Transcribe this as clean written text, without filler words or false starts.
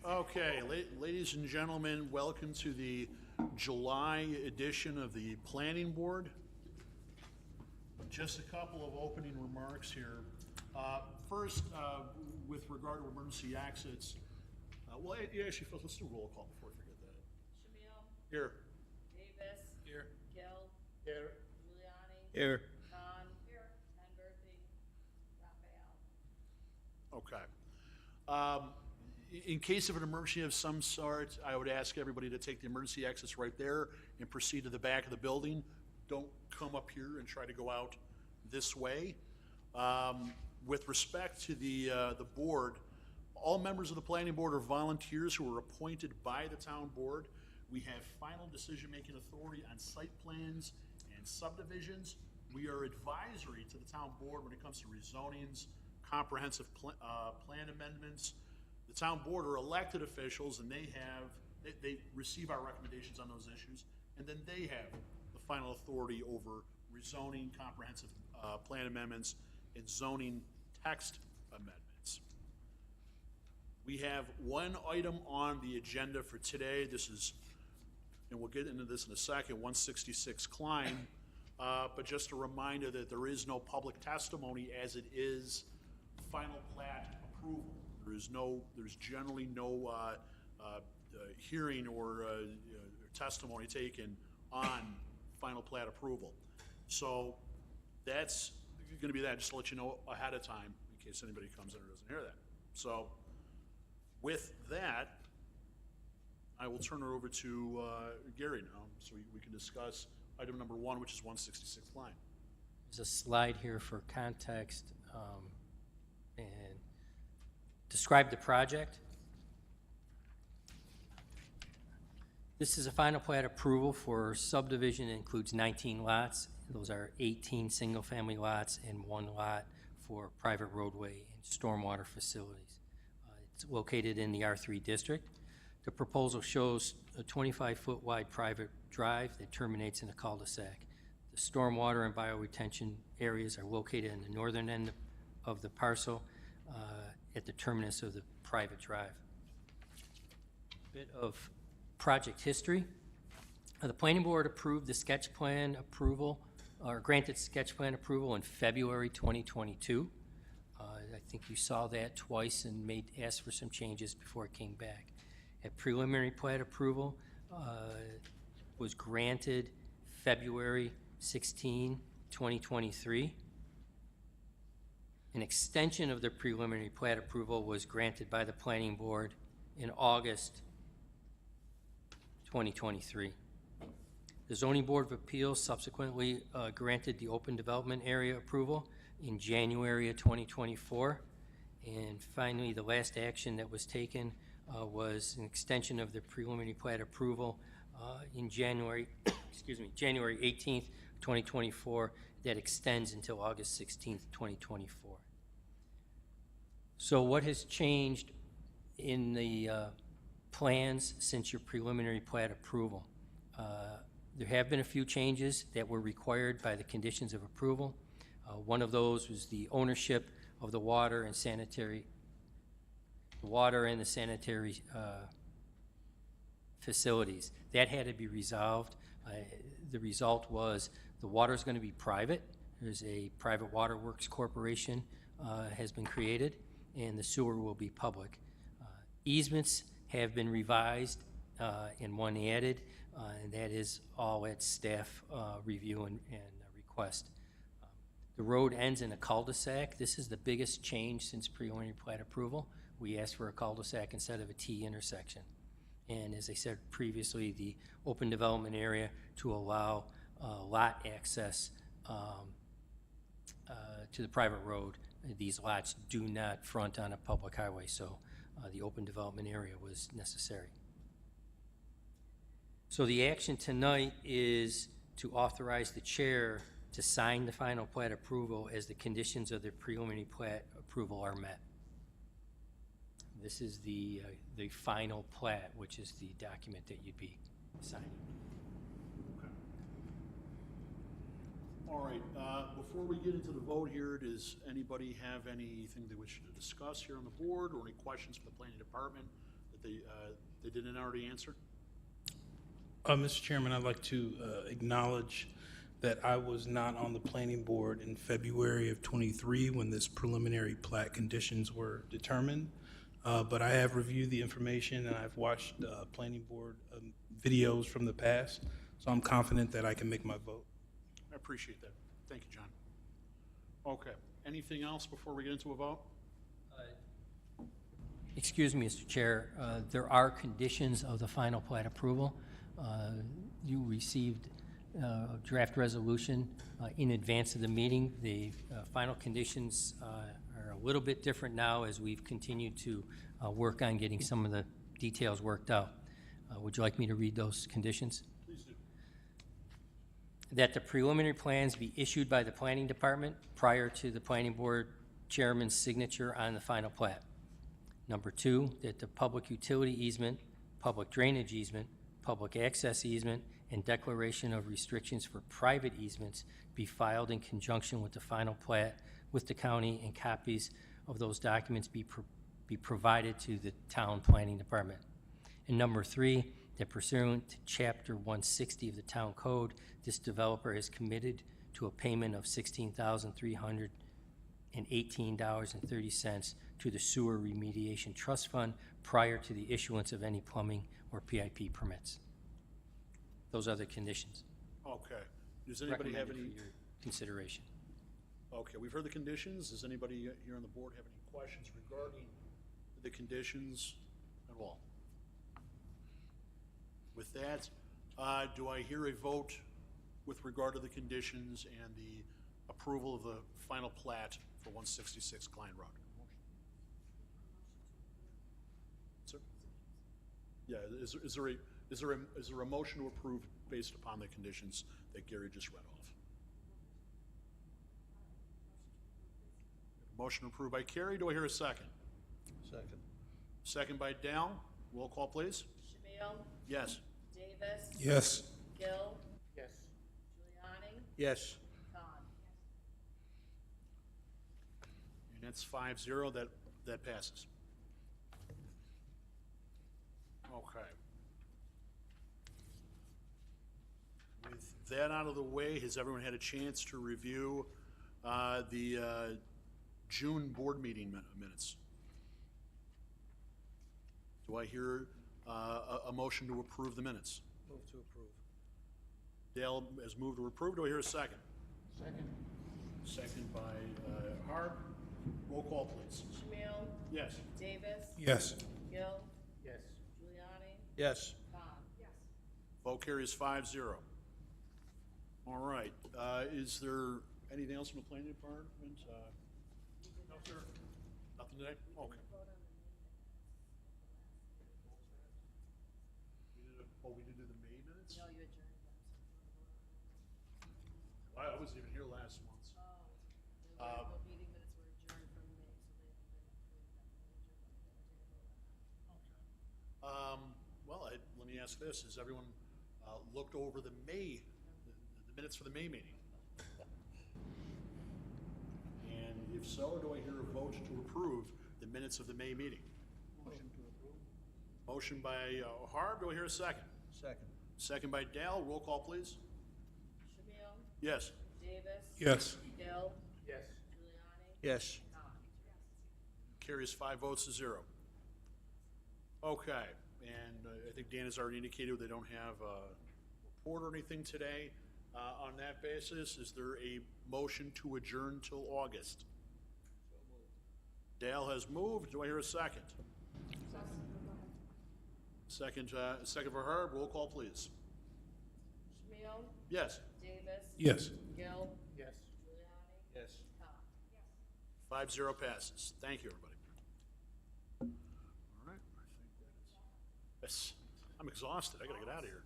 Okay, ladies and gentlemen, welcome to the July edition of the Planning Board. Just a couple of opening remarks here. First, with regard to emergency exits, well, actually, let's do roll call before I forget that. Shamil. Here. Davis. Here. Gill. Here. Giuliani. Here. Khan. Here. Penberthy. Raphael. Okay. In case of an emergency of some sort, I would ask everybody to take the emergency exits right there and proceed to the back of the building. Don't come up here and try to go out this way. With respect to the board, all members of the planning board are volunteers who are appointed by the town board. We have final decision-making authority on site plans and subdivisions. We are advisory to the town board when it comes to rezonings, comprehensive plan amendments. The town board are elected officials, and they receive our recommendations on those issues, and then they have the final authority over rezoning, comprehensive plan amendments, and zoning text amendments. We have one item on the agenda for today. This is, and we'll get into this in a second, 166 Klein, but just a reminder that there is no public testimony as it is final plat approval. There's generally no hearing or testimony taken on final plat approval. So that's going to be that, just to let you know ahead of time in case anybody comes in or doesn't hear that. So with that, I will turn it over to Gary now so we can discuss item number one, which is 166 Line. There's a slide here for context and describe the project. This is a final plat approval for subdivision. It includes 19 lots. Those are 18 single-family lots and 1 lot for private roadway and stormwater facilities. It's located in the R3 district. The proposal shows a 25-foot wide private drive that terminates in a cul-de-sac. The stormwater and bioretention areas are located in the northern end of the parcel at the terminus of the private drive. A bit of project history. The planning board approved the sketch plan approval, or granted sketch plan approval in February 2022. I think you saw that twice and asked for some changes before it came back. A preliminary plat approval was granted February 16, 2023. An extension of the preliminary plat approval was granted by the planning board in August 2023. The Zoning Board of Appeals subsequently granted the open development area approval in January of 2024. And finally, the last action that was taken was an extension of the preliminary plat approval in January, January 18th, 2024, that extends until August 16th, 2024. So what has changed in the plans since your preliminary plat approval? There have been a few changes that were required by the conditions of approval. One of those was the ownership of the water and the sanitary facilities. That had to be resolved. The result was the water is going to be private. There's a private waterworks corporation has been created, and the sewer will be public. Easements have been revised and one added, and that is all at staff review and request. The road ends in a cul-de-sac. This is the biggest change since preliminary plat approval. We asked for a cul-de-sac instead of a T intersection. And as I said previously, the open development area to allow lot access to the private road. These lots do not front on a public highway, so the open development area was necessary. So the action tonight is to authorize the chair to sign the final plat approval as the conditions of the preliminary plat approval are met. This is the final plat, which is the document that you'd be signing. Okay. All right, before we get into the vote here, does anybody have anything they wish to discuss here on the board or any questions for the planning department that they didn't already answer? Mr. Chairman, I'd like to acknowledge that I was not on the planning board in February of '23 when this preliminary plat conditions were determined. But I have reviewed the information and I've watched planning board videos from the past, so I'm confident that I can make my vote. I appreciate that. Thank you, John. Okay, anything else before we get into a vote? Excuse me, Mr. Chair, there are conditions of the final plat approval. You received a draft resolution in advance of the meeting. The final conditions are a little bit different now as we've continued to work on getting some of the details worked out. Would you like me to read those conditions? Please do. That the preliminary plans be issued by the planning department prior to the planning board chairman's signature on the final plat. Number 2, that the public utility easement, public drainage easement, public access easement, and declaration of restrictions for private easements be filed in conjunction with the final plat with the county, and copies of those documents be provided to the town planning department. And number 3, that pursuant to Chapter 160 of the Town Code, this developer is committed to a payment of $16,318.30 to the Sewer Remediation Trust Fund prior to the issuance of any plumbing or PIP permits. Those are the conditions. Okay. Does anybody have Recommended any? for your consideration. Okay, we've heard the conditions. Does anybody here on the board have any questions regarding the conditions at all? With that, do I hear a vote with regard to the conditions and the approval of the final plat for 166 Klein Road? Sir? Yeah, is there a motion to approve based upon the conditions that Gary just read off? Motion approved by Carrie. Do I hear a second? Second. Second by Dal. Roll call, please. Shamil? Yes. Davis? Yes. Gill? Yes. Giuliani, Yes. Khan. And that's 5-0. That passes. Okay. With that out of the way, has everyone had a chance to review the June board meeting minutes? Do I hear a motion to approve the minutes? Move to approve. Dale has moved to approve. Do I hear a second? Second. Second by Hart. Roll call, please. Shamil? Yes. Davis? Yes. Gill? Yes. Giuliani, Yes. Khan. Yes. Vote carries 5-0. All right, is there anything else from the planning department? No, sir. Nothing today? Okay. We did do the May minutes? No, you adjourned them. I wasn't even here last month. The meeting minutes were adjourned from May, so they haven't been approved. Well, let me ask this, has everyone looked over the minutes for the May meeting? And if so, do I hear a vote to approve the minutes of the May meeting? Motion to approve. Motion by Harb, do I hear a second? Second. Second by Dal, roll call, please. Shamil? Yes. Davis? Yes. Gill? Yes. Giuliani, Yes. Khan. Carries 5 votes to 0. Okay, and I think Dan has already indicated they don't have a report or anything today. On that basis, is there a motion to adjourn till August? Dale has moved. Do I hear a second? Second for Herb. Roll call, please. Shamil? Yes. Davis? Yes. Gill? Yes. Giuliani, Yes. Khan. 5-0 passes. Thank you, everybody. All right. I think that is. Yes. I'm exhausted. I gotta get out of here.